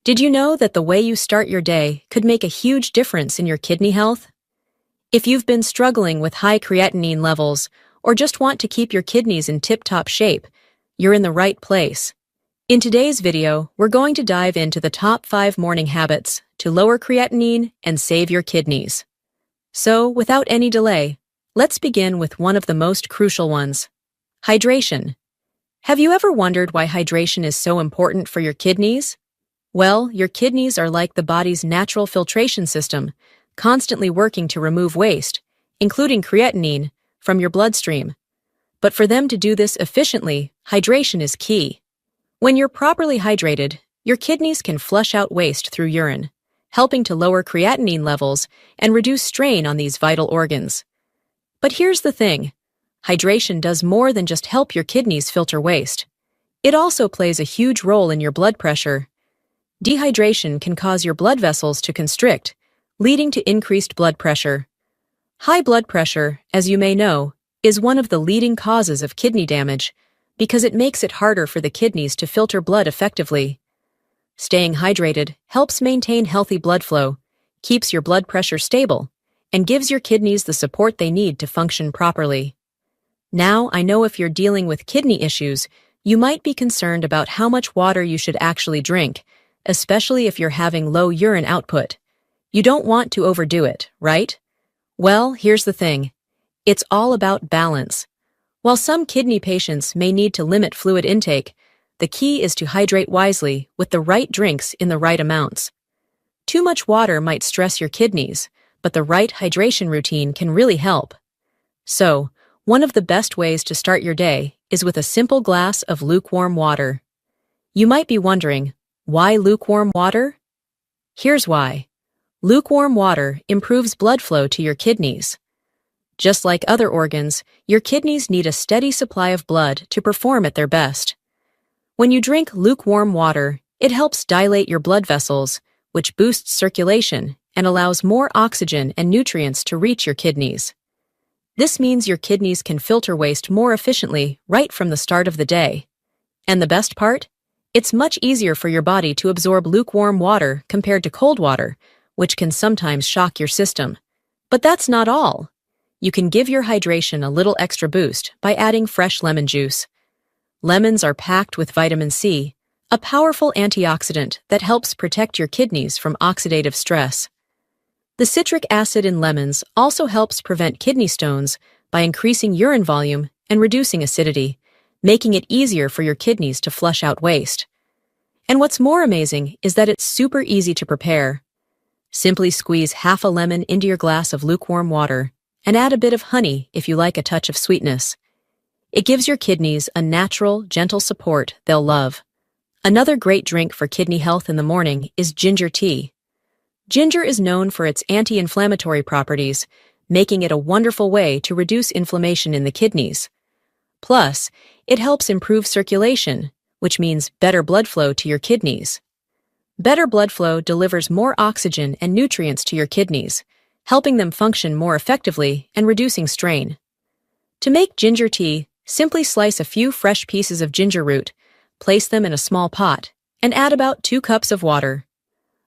Did you know that the way you start your day could make a huge difference in your kidney health? If you've been struggling with high creatinine levels or just want to keep your kidneys in tip-top shape, you're in the right place. In today's video, we're going to dive into the top 5 morning habits to lower creatinine and save your kidneys. So, without any delay, let's begin with one of the most crucial ones: hydration. Have you ever wondered why hydration is so important for your kidneys? Well, your kidneys are like the body's natural filtration system, constantly working to remove waste, including creatinine, from your bloodstream. But for them to do this efficiently, hydration is key. When you're properly hydrated, your kidneys can flush out waste through urine, helping to lower creatinine levels and reduce strain on these vital organs. But here's the thing: hydration does more than just help your kidneys filter waste. It also plays a huge role in your blood pressure. Dehydration can cause your blood vessels to constrict, leading to increased blood pressure. High blood pressure, as you may know, is one of the leading causes of kidney damage because it makes it harder for the kidneys to filter blood effectively. Staying hydrated helps maintain healthy blood flow, keeps your blood pressure stable, and gives your kidneys the support they need to function properly. Now, I know if you're dealing with kidney issues, you might be concerned about how much water you should actually drink, especially if you're having low urine output. You don't want to overdo it, right? Well, here's the thing: it's all about balance. While some kidney patients may need to limit fluid intake, the key is to hydrate wisely with the right drinks in the right amounts. Too much water might stress your kidneys, but the right hydration routine can really help. So, one of the best ways to start your day is with a simple glass of lukewarm water. You might be wondering, why lukewarm water? Here's why. Lukewarm water improves blood flow to your kidneys. Just like other organs, your kidneys need a steady supply of blood to perform at their best. When you drink lukewarm water, it helps dilate your blood vessels, which boosts circulation and allows more oxygen and nutrients to reach your kidneys. This means your kidneys can filter waste more efficiently right from the start of the day. And the best part? It's much easier for your body to absorb lukewarm water compared to cold water, which can sometimes shock your system. But that's not all. You can give your hydration a little extra boost by adding fresh lemon juice. Lemons are packed with vitamin C, a powerful antioxidant that helps protect your kidneys from oxidative stress. The citric acid in lemons also helps prevent kidney stones by increasing urine volume and reducing acidity, making it easier for your kidneys to flush out waste. And what's more amazing is that it's super easy to prepare. Simply squeeze half a lemon into your glass of lukewarm water and add a bit of honey if you like a touch of sweetness. It gives your kidneys a natural, gentle support they'll love. Another great drink for kidney health in the morning is ginger tea. Ginger is known for its anti-inflammatory properties, making it a wonderful way to reduce inflammation in the kidneys. Plus, it helps improve circulation, which means better blood flow to your kidneys. Better blood flow delivers more oxygen and nutrients to your kidneys, helping them function more effectively and reducing strain. To make ginger tea, simply slice a few fresh pieces of ginger root, place them in a small pot, and add about 2 cups of water.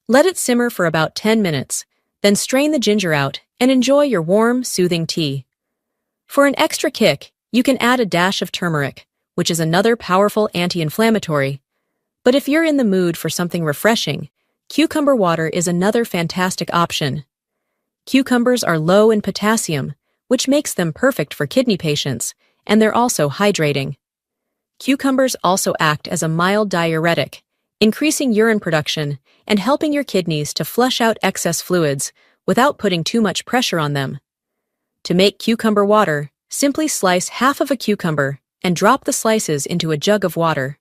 Let it simmer for about 10 minutes, then strain the ginger out and enjoy your warm, soothing tea. For an extra kick, you can add a dash of turmeric, which is another powerful anti-inflammatory. But if you're in the mood for something refreshing, cucumber water is another fantastic option. Cucumbers are low in potassium, which makes them perfect for kidney patients, and they're also hydrating. Cucumbers also act as a mild diuretic, increasing urine production and helping your kidneys to flush out excess fluids without putting too much pressure on them. To make cucumber water, simply slice half of a cucumber and drop the slices into a jug of water.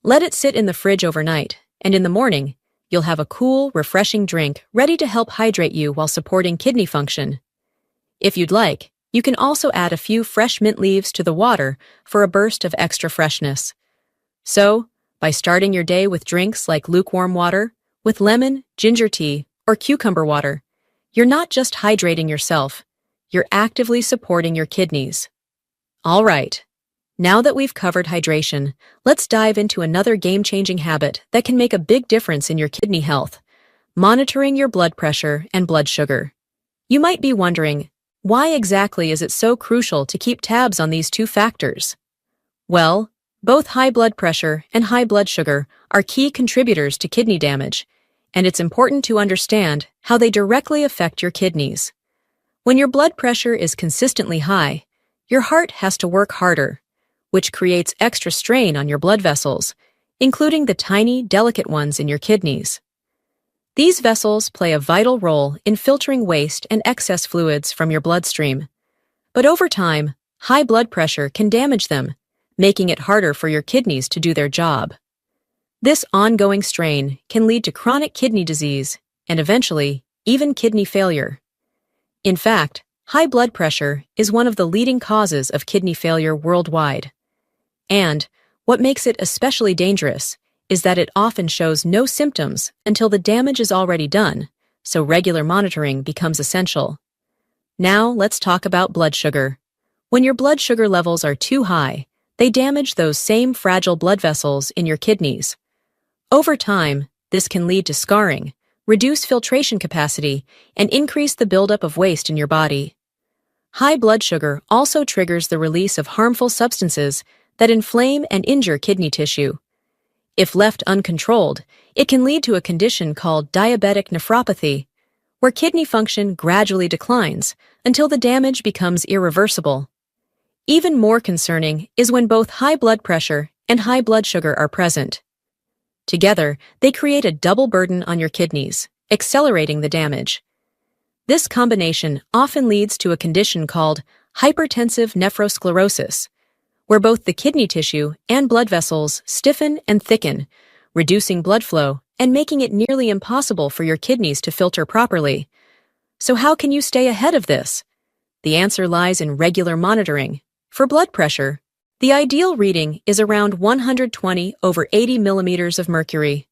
Let it sit in the fridge overnight, and in the morning, you'll have a cool, refreshing drink ready to help hydrate you while supporting kidney function. If you'd like, you can also add a few fresh mint leaves to the water for a burst of extra freshness. So, by starting your day with drinks like lukewarm water, with lemon, ginger tea, or cucumber water, you're not just hydrating yourself, you're actively supporting your kidneys. All right. Now that we've covered hydration, let's dive into another game-changing habit that can make a big difference in your kidney health: monitoring your blood pressure and blood sugar. You might be wondering, why exactly is it so crucial to keep tabs on these two factors? Well, both high blood pressure and high blood sugar are key contributors to kidney damage, and it's important to understand how they directly affect your kidneys. When your blood pressure is consistently high, your heart has to work harder, which creates extra strain on your blood vessels, including the tiny, delicate ones in your kidneys. These vessels play a vital role in filtering waste and excess fluids from your bloodstream. But over time, high blood pressure can damage them, making it harder for your kidneys to do their job. This ongoing strain can lead to chronic kidney disease and eventually, even kidney failure. In fact, high blood pressure is one of the leading causes of kidney failure worldwide. And what makes it especially dangerous is that it often shows no symptoms until the damage is already done, so regular monitoring becomes essential. Now let's talk about blood sugar. When your blood sugar levels are too high, they damage those same fragile blood vessels in your kidneys. Over time, this can lead to scarring, reduce filtration capacity, and increase the buildup of waste in your body. High blood sugar also triggers the release of harmful substances that inflame and injure kidney tissue. If left uncontrolled, it can lead to a condition called diabetic nephropathy, where kidney function gradually declines until the damage becomes irreversible. Even more concerning is when both high blood pressure and high blood sugar are present. Together, they create a double burden on your kidneys, accelerating the damage. This combination often leads to a condition called hypertensive nephrosclerosis, where both the kidney tissue and blood vessels stiffen and thicken, reducing blood flow and making it nearly impossible for your kidneys to filter properly. So how can you stay ahead of this? The answer lies in regular monitoring. For blood pressure, the ideal reading is around 120/80 millimeters of mercury.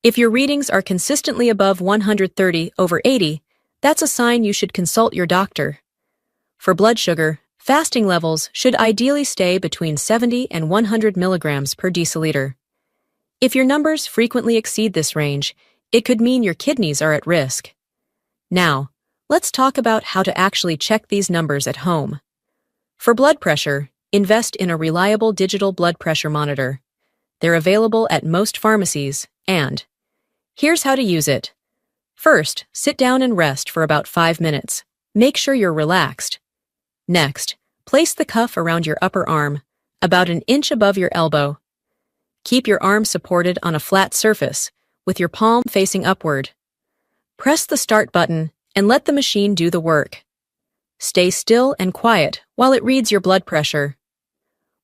If your readings are consistently above 130/80, that's a sign you should consult your doctor. For blood sugar, fasting levels should ideally stay between 70 and 100 milligrams per deciliter. If your numbers frequently exceed this range, it could mean your kidneys are at risk. Now, let's talk about how to actually check these numbers at home. For blood pressure, invest in a reliable digital blood pressure monitor. They're available at most pharmacies, and here's how to use it. First, sit down and rest for about 5 minutes. Make sure you're relaxed. Next, place the cuff around your upper arm, about an inch above your elbow. Keep your arm supported on a flat surface, with your palm facing upward. Press the start button and let the machine do the work. Stay still and quiet while it reads your blood pressure.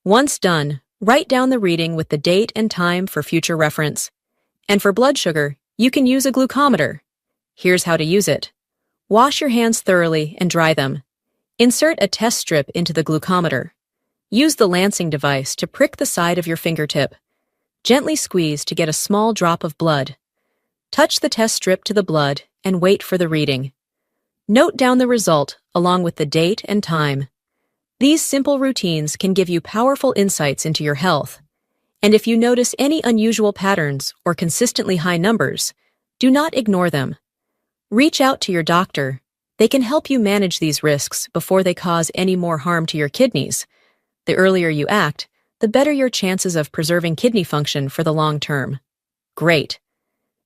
Once done, write down the reading with the date and time for future reference. And for blood sugar, you can use a glucometer. Here's how to use it. Wash your hands thoroughly and dry them. Insert a test strip into the glucometer. Use the lancing device to prick the side of your fingertip. Gently squeeze to get a small drop of blood. Touch the test strip to the blood and wait for the reading. Note down the result along with the date and time. These simple routines can give you powerful insights into your health. And if you notice any unusual patterns or consistently high numbers, do not ignore them. Reach out to your doctor. They can help you manage these risks before they cause any more harm to your kidneys. The earlier you act, the better your chances of preserving kidney function for the long term. Great.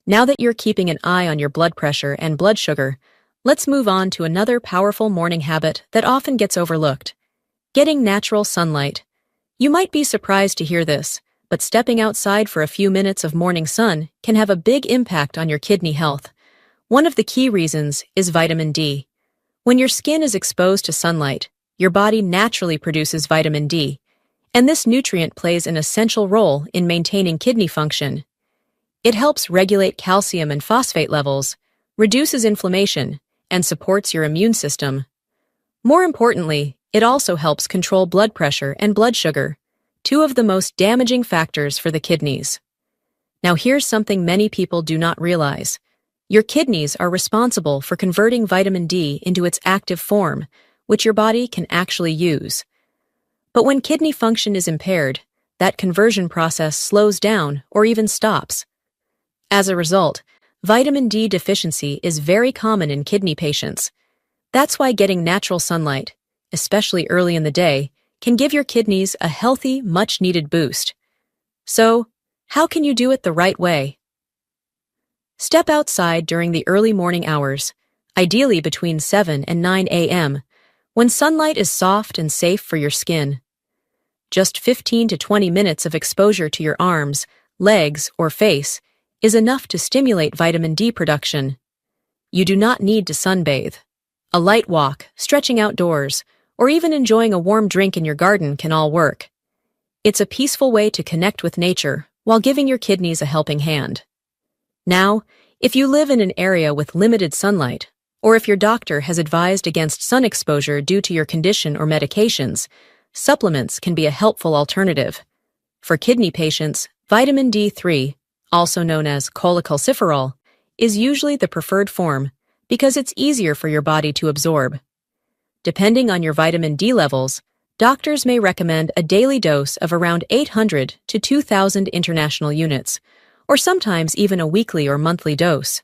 Now that you're keeping an eye on your blood pressure and blood sugar, let's move on to another powerful morning habit that often gets overlooked: getting natural sunlight. You might be surprised to hear this, but stepping outside for a few minutes of morning sun can have a big impact on your kidney health. One of the key reasons is vitamin D. When your skin is exposed to sunlight, your body naturally produces vitamin D, and this nutrient plays an essential role in maintaining kidney function. It helps regulate calcium and phosphate levels, reduces inflammation, and supports your immune system. More importantly, it also helps control blood pressure and blood sugar, two of the most damaging factors for the kidneys. Now here's something many people do not realize. Your kidneys are responsible for converting vitamin D into its active form, which your body can actually use. But when kidney function is impaired, that conversion process slows down or even stops. As a result, vitamin D deficiency is very common in kidney patients. That's why getting natural sunlight, especially early in the day, can give your kidneys a healthy, much-needed boost. So, how can you do it the right way? Step outside during the early morning hours, ideally between 7 and 9 a.m., when sunlight is soft and safe for your skin. Just 15 to 20 minutes of exposure to your arms, legs, or face is enough to stimulate vitamin D production. You do not need to sunbathe. A light walk, stretching outdoors, or even enjoying a warm drink in your garden can all work. It's a peaceful way to connect with nature while giving your kidneys a helping hand. Now, if you live in an area with limited sunlight, or if your doctor has advised against sun exposure due to your condition or medications, supplements can be a helpful alternative. For kidney patients, vitamin D3, also known as cholecalciferol, is usually the preferred form because it's easier for your body to absorb. Depending on your vitamin D levels, doctors may recommend a daily dose of around 800 to 2,000 international units, or sometimes even a weekly or monthly dose.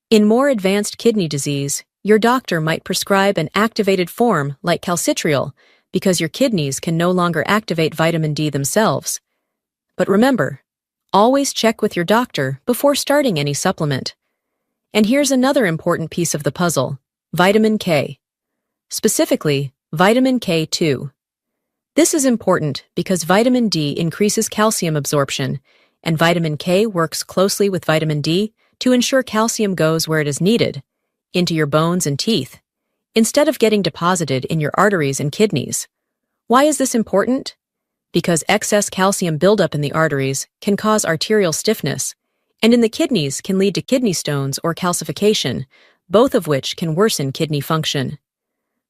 In more advanced kidney disease, your doctor might prescribe an activated form like calcitriol because your kidneys can no longer activate vitamin D themselves. But remember, always check with your doctor before starting any supplement. And here's another important piece of the puzzle: vitamin K. Specifically, vitamin K2. This is important because vitamin D increases calcium absorption, and vitamin K works closely with vitamin D to ensure calcium goes where it is needed, into your bones and teeth, instead of getting deposited in your arteries and kidneys. Why is this important? Because excess calcium buildup in the arteries can cause arterial stiffness, and in the kidneys can lead to kidney stones or calcification, both of which can worsen kidney function.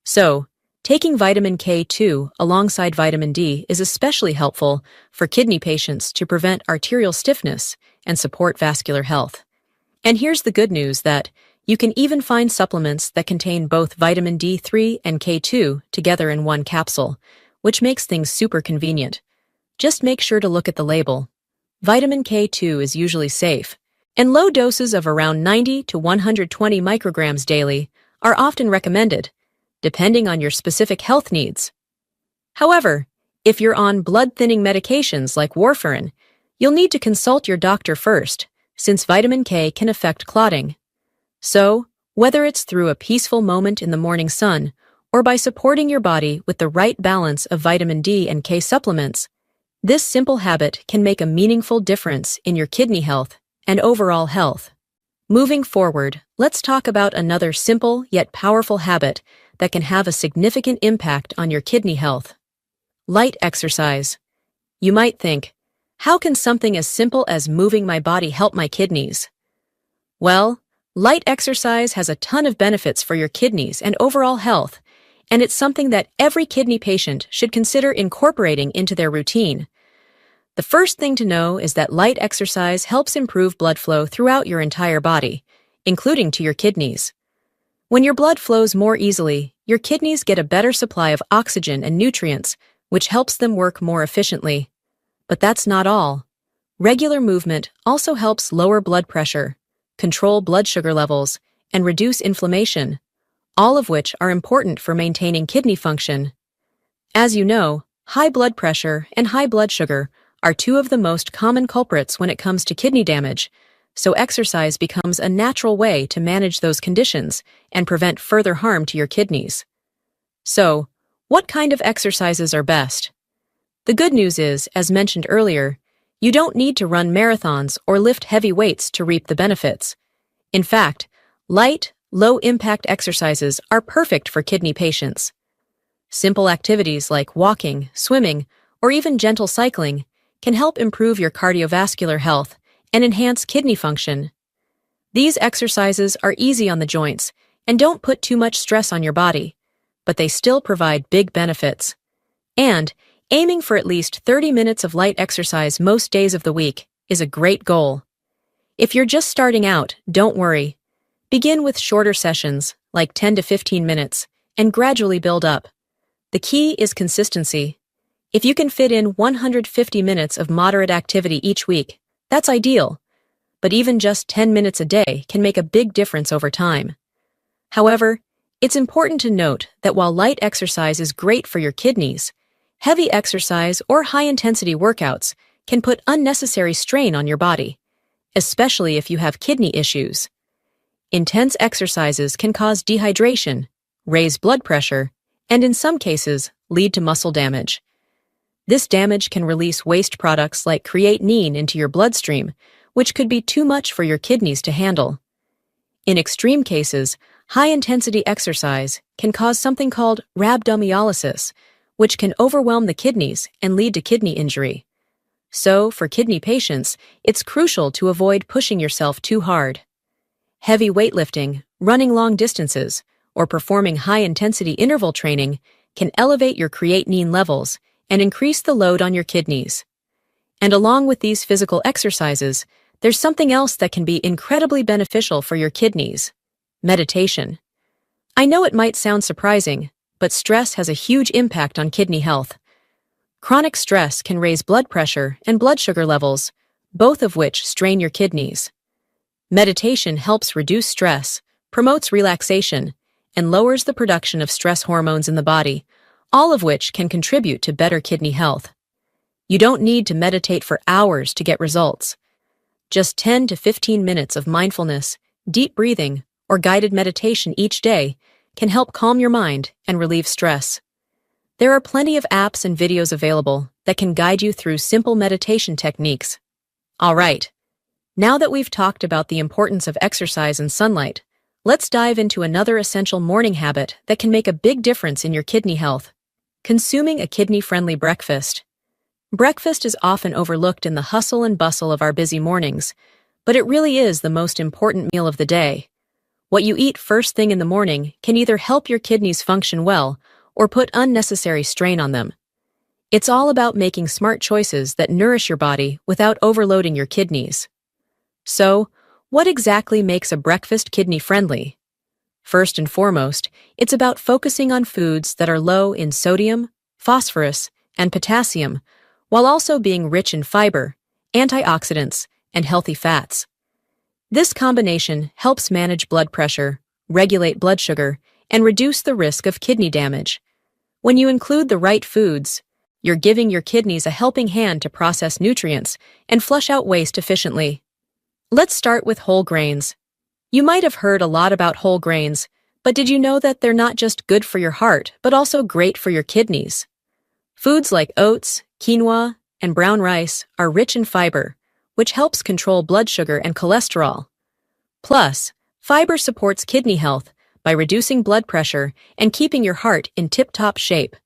So, taking vitamin K2 alongside vitamin D is especially helpful for kidney patients to prevent arterial stiffness and support vascular health. And here's the good news that you can even find supplements that contain both vitamin D3 and K2 together in one capsule, which makes things super convenient. Just make sure to look at the label. Vitamin K2 is usually safe, and low doses of around 90 to 120 micrograms daily are often recommended, depending on your specific health needs. However, if you're on blood-thinning medications like warfarin, you'll need to consult your doctor first, since vitamin K can affect clotting. So, whether it's through a peaceful moment in the morning sun or by supporting your body with the right balance of vitamin D and K supplements, this simple habit can make a meaningful difference in your kidney health and overall health. Moving forward, let's talk about another simple yet powerful habit that can have a significant impact on your kidney health. Light exercise. You might think, how can something as simple as moving my body help my kidneys? Well, light exercise has a ton of benefits for your kidneys and overall health, and it's something that every kidney patient should consider incorporating into their routine. The first thing to know is that light exercise helps improve blood flow throughout your entire body, including to your kidneys. When your blood flows more easily, your kidneys get a better supply of oxygen and nutrients, which helps them work more efficiently. But that's not all. Regular movement also helps lower blood pressure, control blood sugar levels, and reduce inflammation, all of which are important for maintaining kidney function. As you know, high blood pressure and high blood sugar are two of the most common culprits when it comes to kidney damage, so exercise becomes a natural way to manage those conditions and prevent further harm to your kidneys. So, what kind of exercises are best? The good news is, as mentioned earlier, you don't need to run marathons or lift heavy weights to reap the benefits. In fact, light, low-impact exercises are perfect for kidney patients. Simple activities like walking, swimming, or even gentle cycling can help improve your cardiovascular health and enhance kidney function. These exercises are easy on the joints and don't put too much stress on your body, but they still provide big benefits. And aiming for at least 30 minutes of light exercise most days of the week is a great goal. If you're just starting out, don't worry. Begin with shorter sessions, like 10 to 15 minutes, and gradually build up. The key is consistency. If you can fit in 150 minutes of moderate activity each week, that's ideal. But even just 10 minutes a day can make a big difference over time. However, it's important to note that while light exercise is great for your kidneys, heavy exercise or high-intensity workouts can put unnecessary strain on your body, especially if you have kidney issues. Intense exercises can cause dehydration, raise blood pressure, and in some cases, lead to muscle damage. This damage can release waste products like creatinine into your bloodstream, which could be too much for your kidneys to handle. In extreme cases, high-intensity exercise can cause something called rhabdomyolysis, which can overwhelm the kidneys and lead to kidney injury. So, for kidney patients, it's crucial to avoid pushing yourself too hard. Heavy weightlifting, running long distances, or performing high-intensity interval training can elevate your creatinine levels and increase the load on your kidneys. And along with these physical exercises, there's something else that can be incredibly beneficial for your kidneys: meditation. I know it might sound surprising, but stress has a huge impact on kidney health. Chronic stress can raise blood pressure and blood sugar levels, both of which strain your kidneys. Meditation helps reduce stress, promotes relaxation, and lowers the production of stress hormones in the body, all of which can contribute to better kidney health. You don't need to meditate for hours to get results. Just 10 to 15 minutes of mindfulness, deep breathing, or guided meditation each day can help calm your mind and relieve stress. There are plenty of apps and videos available that can guide you through simple meditation techniques. All right, now that we've talked about the importance of exercise and sunlight, let's dive into another essential morning habit that can make a big difference in your kidney health: consuming a kidney-friendly breakfast. Breakfast is often overlooked in the hustle and bustle of our busy mornings, but it really is the most important meal of the day. What you eat first thing in the morning can either help your kidneys function well or put unnecessary strain on them. It's all about making smart choices that nourish your body without overloading your kidneys. So, what exactly makes a breakfast kidney-friendly? First and foremost, it's about focusing on foods that are low in sodium, phosphorus, and potassium, while also being rich in fiber, antioxidants, and healthy fats. This combination helps manage blood pressure, regulate blood sugar, and reduce the risk of kidney damage. When you include the right foods, you're giving your kidneys a helping hand to process nutrients and flush out waste efficiently. Let's start with whole grains. You might have heard a lot about whole grains, but did you know that they're not just good for your heart, but also great for your kidneys? Foods like oats, quinoa, and brown rice are rich in fiber, which helps control blood sugar and cholesterol. Plus, fiber supports kidney health by reducing blood pressure and keeping your heart in tip-top shape.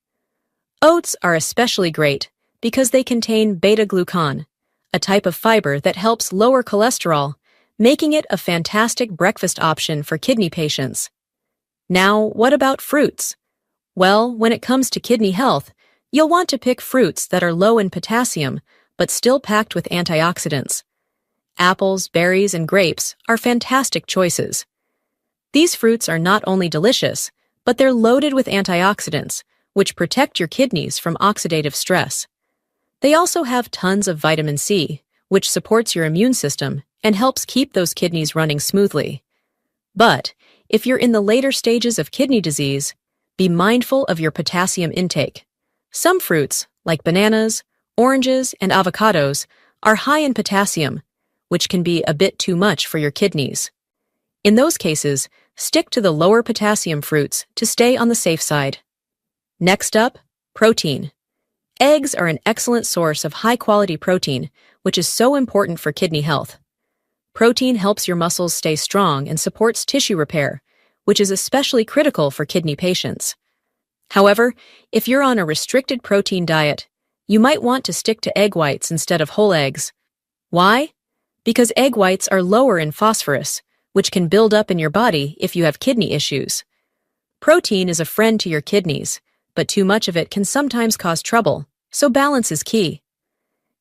Oats are especially great because they contain beta-glucan, a type of fiber that helps lower cholesterol, making it a fantastic breakfast option for kidney patients. Now, what about fruits? Well, when it comes to kidney health, you'll want to pick fruits that are low in potassium, but still packed with antioxidants. Apples, berries, and grapes are fantastic choices. These fruits are not only delicious, but they're loaded with antioxidants, which protect your kidneys from oxidative stress. They also have tons of vitamin C, which supports your immune system and helps keep those kidneys running smoothly. But if you're in the later stages of kidney disease, be mindful of your potassium intake. Some fruits, like bananas, oranges, and avocados, are high in potassium, which can be a bit too much for your kidneys. In those cases, stick to the lower potassium fruits to stay on the safe side. Next up, protein. Eggs are an excellent source of high-quality protein, which is so important for kidney health. Protein helps your muscles stay strong and supports tissue repair, which is especially critical for kidney patients. However, if you're on a restricted protein diet, you might want to stick to egg whites instead of whole eggs. Why? Because egg whites are lower in phosphorus, which can build up in your body if you have kidney issues. Protein is a friend to your kidneys, but too much of it can sometimes cause trouble, so balance is key.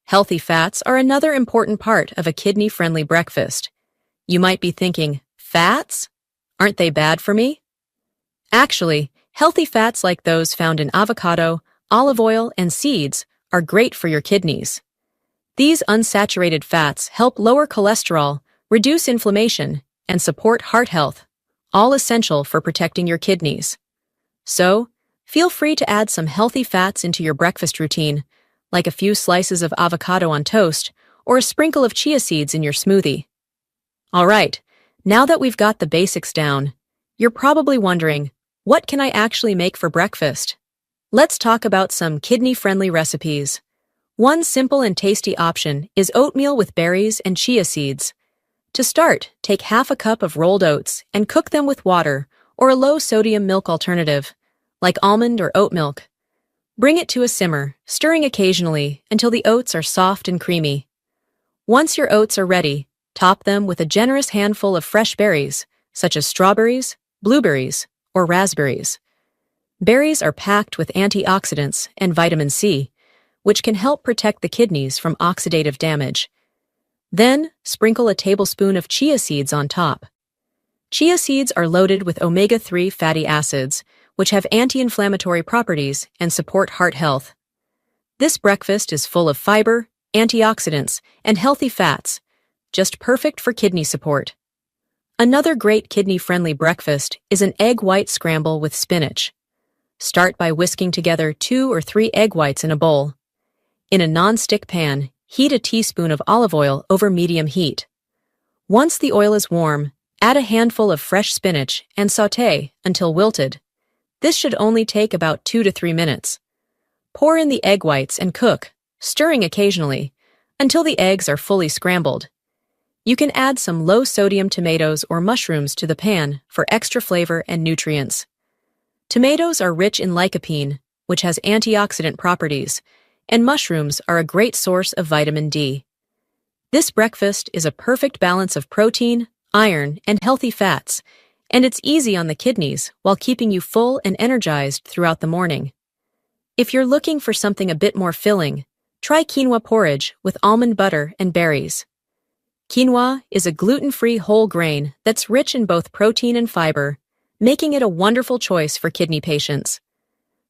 Healthy fats are another important part of a kidney-friendly breakfast. You might be thinking, fats? Aren't they bad for me? Actually, healthy fats like those found in avocado, olive oil, and seeds are great for your kidneys. These unsaturated fats help lower cholesterol, reduce inflammation, and support heart health, all essential for protecting your kidneys. So, feel free to add some healthy fats into your breakfast routine, like a few slices of avocado on toast or a sprinkle of chia seeds in your smoothie. All right, now that we've got the basics down, you're probably wondering, what can I actually make for breakfast? Let's talk about some kidney-friendly recipes. One simple and tasty option is oatmeal with berries and chia seeds. To start, take half a cup of rolled oats and cook them with water or a low-sodium milk alternative, like almond or oat milk. Bring it to a simmer, stirring occasionally until the oats are soft and creamy. Once your oats are ready, top them with a generous handful of fresh berries, such as strawberries, blueberries, or raspberries. Berries are packed with antioxidants and vitamin C, which can help protect the kidneys from oxidative damage. Then, sprinkle a tablespoon of chia seeds on top. Chia seeds are loaded with omega-3 fatty acids, which have anti-inflammatory properties and support heart health. This breakfast is full of fiber, antioxidants, and healthy fats, just perfect for kidney support. Another great kidney-friendly breakfast is an egg white scramble with spinach. Start by whisking together 2 or 3 egg whites in a bowl. In a non-stick pan, heat a teaspoon of olive oil over medium heat. Once the oil is warm, add a handful of fresh spinach and sauté until wilted. This should only take about 2 to 3 minutes. Pour in the egg whites and cook, stirring occasionally, until the eggs are fully scrambled. You can add some low-sodium tomatoes or mushrooms to the pan for extra flavor and nutrients. Tomatoes are rich in lycopene, which has antioxidant properties, and mushrooms are a great source of vitamin D. This breakfast is a perfect balance of protein, iron, and healthy fats, and it's easy on the kidneys while keeping you full and energized throughout the morning. If you're looking for something a bit more filling, try quinoa porridge with almond butter and berries. Quinoa is a gluten-free whole grain that's rich in both protein and fiber, making it a wonderful choice for kidney patients.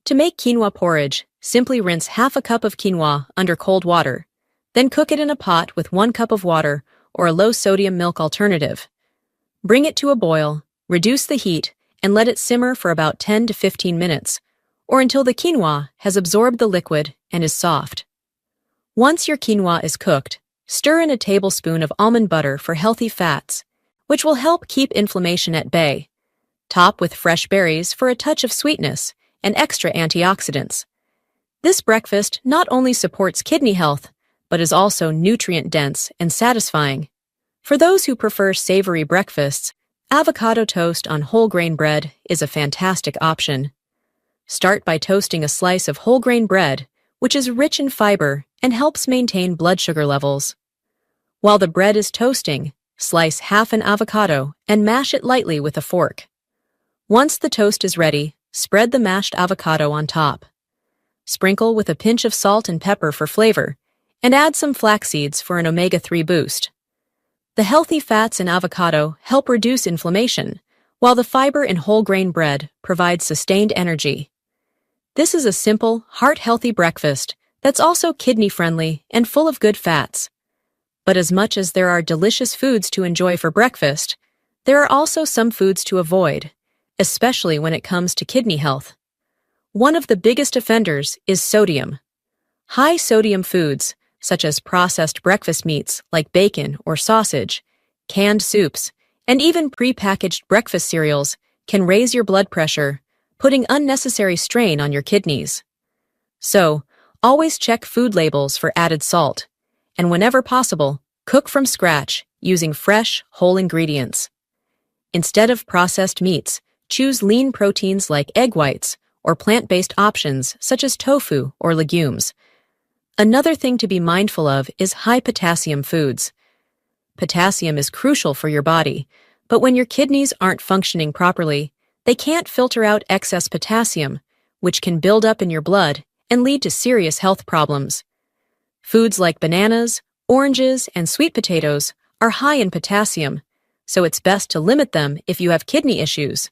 To make quinoa porridge, simply rinse half a cup of quinoa under cold water, then cook it in a pot with 1 cup of water or a low-sodium milk alternative. Bring it to a boil, reduce the heat, and let it simmer for about 10 to 15 minutes, or until the quinoa has absorbed the liquid and is soft. Once your quinoa is cooked, stir in a tablespoon of almond butter for healthy fats, which will help keep inflammation at bay. Top with fresh berries for a touch of sweetness and extra antioxidants. This breakfast not only supports kidney health, but is also nutrient-dense and satisfying. For those who prefer savory breakfasts, avocado toast on whole grain bread is a fantastic option. Start by toasting a slice of whole grain bread, which is rich in fiber and helps maintain blood sugar levels. While the bread is toasting, slice half an avocado and mash it lightly with a fork. Once the toast is ready, spread the mashed avocado on top. Sprinkle with a pinch of salt and pepper for flavor, and add some flax seeds for an omega-3 boost. The healthy fats in avocado help reduce inflammation, while the fiber in whole grain bread provides sustained energy. This is a simple, heart-healthy breakfast that's also kidney-friendly and full of good fats. But as much as there are delicious foods to enjoy for breakfast, there are also some foods to avoid, especially when it comes to kidney health. One of the biggest offenders is sodium. High-sodium foods, such as processed breakfast meats like bacon or sausage, canned soups, and even pre-packaged breakfast cereals, can raise your blood pressure, putting unnecessary strain on your kidneys. So, always check food labels for added salt, and whenever possible, cook from scratch using fresh, whole ingredients. Instead of processed meats, choose lean proteins like egg whites or plant-based options such as tofu or legumes. Another thing to be mindful of is high-potassium foods. Potassium is crucial for your body, but when your kidneys aren't functioning properly, they can't filter out excess potassium, which can build up in your blood and lead to serious health problems. Foods like bananas, oranges, and sweet potatoes are high in potassium, so it's best to limit them if you have kidney issues.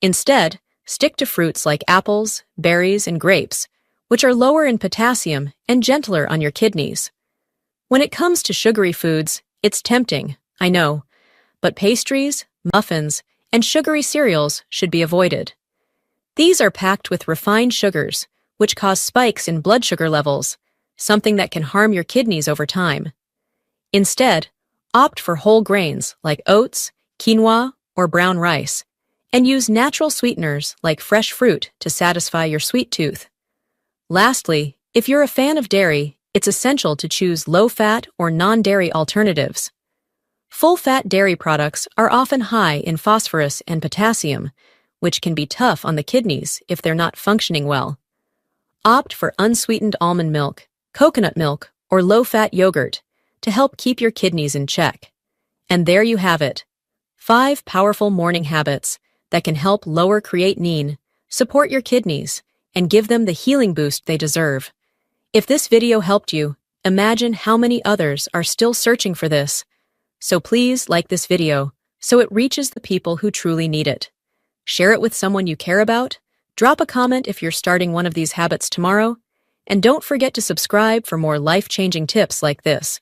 Instead, stick to fruits like apples, berries, and grapes, which are lower in potassium and gentler on your kidneys. When it comes to sugary foods, it's tempting, I know, but pastries, muffins, and sugary cereals should be avoided. These are packed with refined sugars, which cause spikes in blood sugar levels, something that can harm your kidneys over time. Instead, opt for whole grains like oats, quinoa, or brown rice, and use natural sweeteners like fresh fruit to satisfy your sweet tooth. Lastly, if you're a fan of dairy, it's essential to choose low-fat or non-dairy alternatives. Full-fat dairy products are often high in phosphorus and potassium, which can be tough on the kidneys if they're not functioning well. Opt for unsweetened almond milk, coconut milk, or low-fat yogurt to help keep your kidneys in check. And there you have it. 5 powerful morning habits that can help lower creatinine, support your kidneys, and give them the healing boost they deserve. If this video helped you, imagine how many others are still searching for this. So please like this video so it reaches the people who truly need it. Share it with someone you care about, drop a comment if you're starting one of these habits tomorrow, and don't forget to subscribe for more life-changing tips like this.